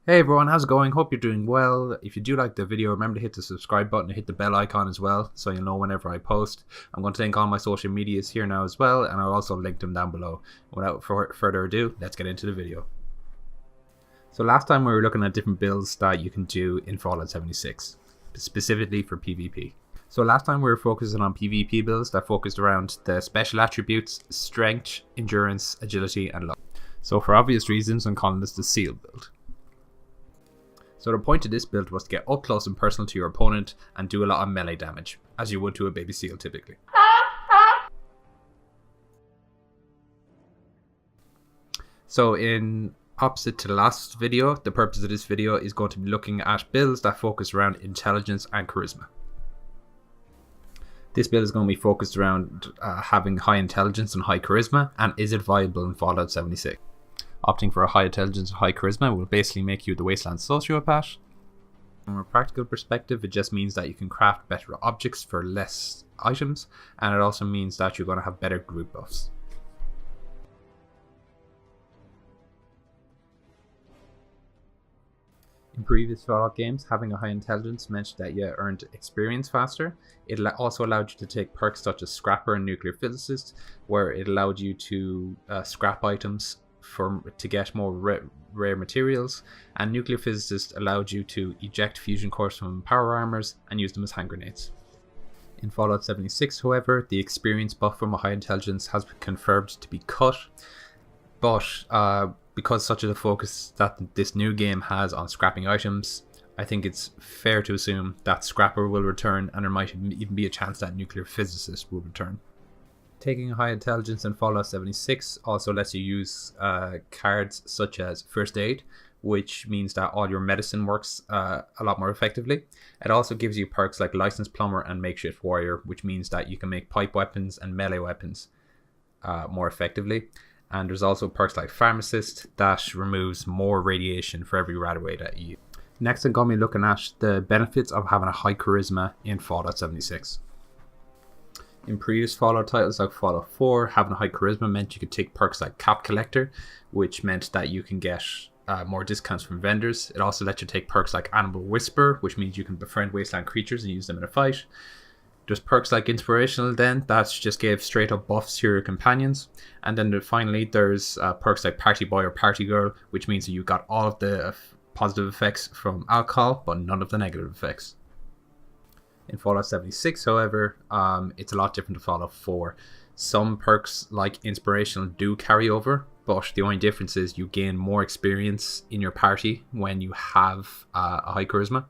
Hey everyone, how's it going? Hope you're doing well. If you do like the video, remember to hit the subscribe button and hit the bell icon as well, so you'll know whenever I post. I'm going to link all my social medias here now as well, and I'll also link them down below. Without further ado, let's get into the video. So last time we were looking at different builds that you can do in Fallout 76, specifically for PvP. So last time we were focusing on PvP builds that focused around the special attributes, strength, endurance, agility, and luck. So for obvious reasons, I'm calling this the SEAL build. So the point of this build was to get up close and personal to your opponent and do a lot of melee damage, as you would to a baby seal typically. So in opposite to the last video, the purpose of this video is going to be looking at builds that focus around intelligence and charisma. This build is going to be focused around having high intelligence and high charisma, and is it viable in Fallout 76? Opting for a high intelligence and high charisma will basically make you the Wasteland Sociopath. From a practical perspective, it just means that you can craft better objects for less items, and it also means that you're going to have better group buffs. In previous Fallout games, having a high intelligence meant that you earned experience faster. It also allowed you to take perks such as Scrapper and Nuclear Physicist, where it allowed you to scrap items to get more rare materials, and Nuclear Physicist allowed you to eject fusion cores from power armors and use them as hand grenades. In Fallout 76, however, the experience buff from a high intelligence has been confirmed to be cut, but because such is the focus that this new game has on scrapping items, I think it's fair to assume that Scrapper will return, and there might even be a chance that Nuclear Physicist will return. Taking a high intelligence in Fallout 76 also lets you use cards such as First Aid, which means that all your medicine works a lot more effectively. It also gives you perks like Licensed Plumber and Makeshift Warrior, which means that you can make pipe weapons and melee weapons more effectively. And there's also perks like Pharmacist that removes more radiation for every radaway that you use. Next, I'm going to be looking at the benefits of having a high charisma in Fallout 76. In previous Fallout titles like Fallout 4, having a high charisma meant you could take perks like Cap Collector, which meant that you can get more discounts from vendors. It also lets you take perks like Animal Whisper, which means you can befriend wasteland creatures and use them in a fight. There's perks like Inspirational then, that just gave straight up buffs to your companions. And then finally there's perks like Party Boy or Party Girl, which means that you got all of the positive effects from alcohol, but none of the negative effects. In Fallout 76, however, it's a lot different to Fallout 4. Some perks like Inspirational do carry over, but the only difference is you gain more experience in your party when you have a high charisma.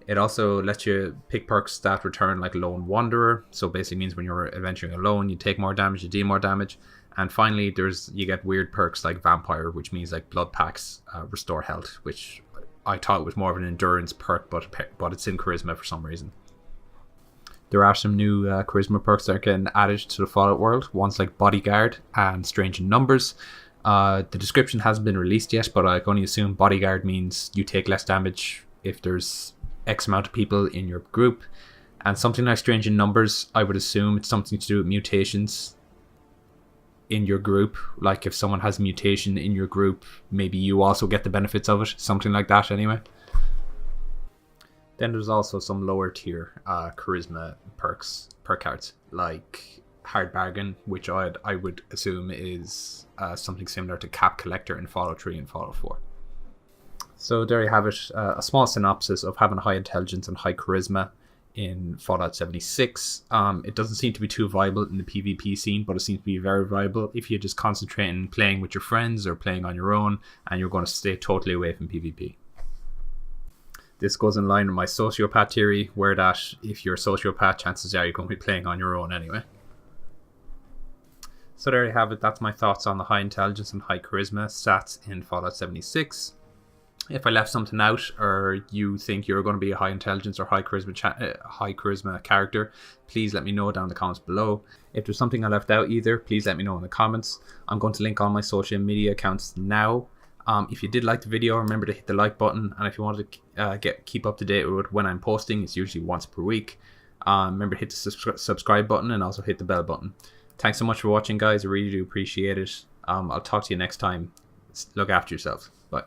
It also lets you pick perks that return like Lone Wanderer, so basically means when you're adventuring alone, you take more damage, you deal more damage. And finally, you get weird perks like Vampire, which means like blood packs restore health, which I thought was more of an endurance perk, but it's in charisma for some reason. There are some new charisma perks that are getting added to the Fallout world, ones like Bodyguard and Strange in Numbers. The description hasn't been released yet, but I can only assume Bodyguard means you take less damage if there's X amount of people in your group. And something like Strange in Numbers, I would assume it's something to do with mutations in your group. Like if someone has a mutation in your group, maybe you also get the benefits of it. Something like that anyway. Then there's also some lower tier charisma perk cards, like Hard Bargain, which I would assume is something similar to Cap Collector in Fallout 3 and Fallout 4. So there you have it, a small synopsis of having high intelligence and high charisma in Fallout 76. It doesn't seem to be too viable in the PvP scene, but it seems to be very viable if you just concentrate on playing with your friends or playing on your own, and you're going to stay totally away from PvP. This goes in line with my sociopath theory, where that if you're a sociopath, chances are you're going to be playing on your own anyway. So there you have it. That's my thoughts on the high intelligence and high charisma stats in Fallout 76. If I left something out, or you think you're going to be a high intelligence or high charisma character, please let me know down in the comments below. If there's something I left out either, please let me know in the comments. I'm going to link all my social media accounts now. If you did like the video, remember to hit the like button, and if you want to keep up to date with when I'm posting, it's usually once per week. Remember to hit the subscribe button and also hit the bell button. Thanks so much for watching, guys. I really do appreciate it. I'll talk to you next time. Look after yourselves. Bye.